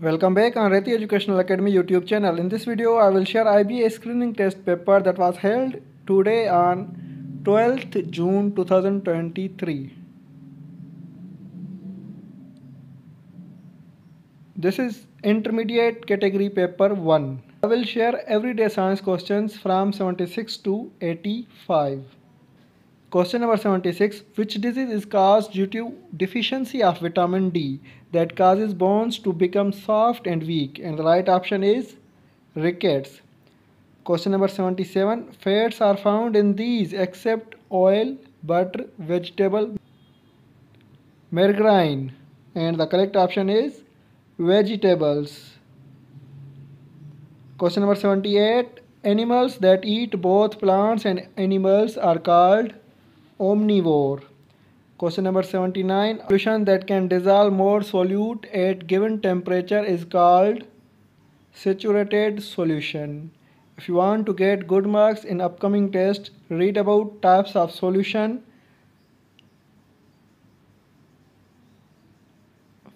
Welcome back on Reti Educational Academy YouTube channel. In this video, I will share IBA screening test paper that was held today on 12th June 2023. This is intermediate category paper 1. I will share everyday science questions from 76 to 85. Question number 76. Which disease is caused due to deficiency of vitamin D that causes bones to become soft and weak? And the right option is rickets. Question number 77. Fats are found in these except oil, butter, vegetable, margarine. And the correct option is vegetables. Question number 78. Animals that eat both plants and animals are called omnivore. Question number 79. Solution that can dissolve more solute at given temperature is called saturated solution. If you want to get good marks in upcoming test, read about types of solution,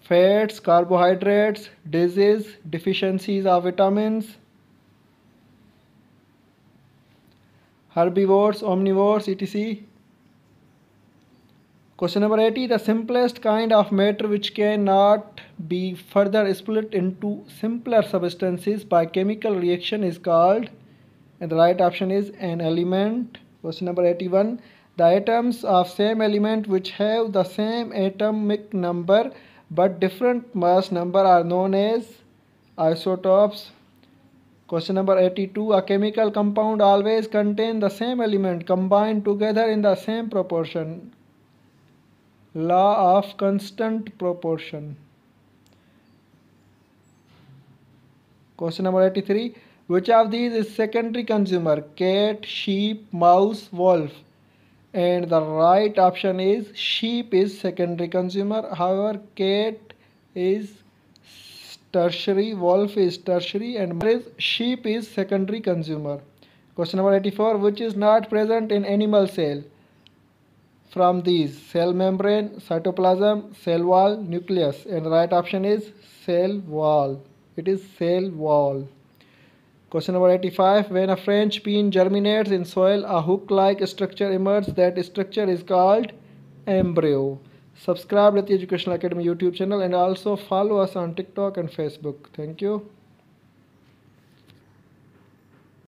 fats, carbohydrates, disease, deficiencies of vitamins, herbivores, omnivores, etc. Question number 80. The simplest kind of matter which cannot be further split into simpler substances by chemical reaction is called, and the right option is an element. Question number 81. The atoms of same element which have the same atomic number but different mass number are known as isotopes. Question number 82. A chemical compound always contains the same element combined together in the same proportion. Law of constant proportion. Question number 83. Which of these is secondary consumer? Cat, sheep, mouse, wolf. And the right option is sheep is secondary consumer. However, cat is tertiary, wolf is tertiary, and sheep is secondary consumer. Question number 84. Which is not present in animal cell? From these: cell membrane, cytoplasm, cell wall, nucleus. And the right option is cell wall. It is cell wall. Question number 85. When a French bean germinates in soil, a hook-like structure emerges. That structure is called embryo. Subscribe to the Educational Academy YouTube channel and also follow us on TikTok and Facebook. Thank you.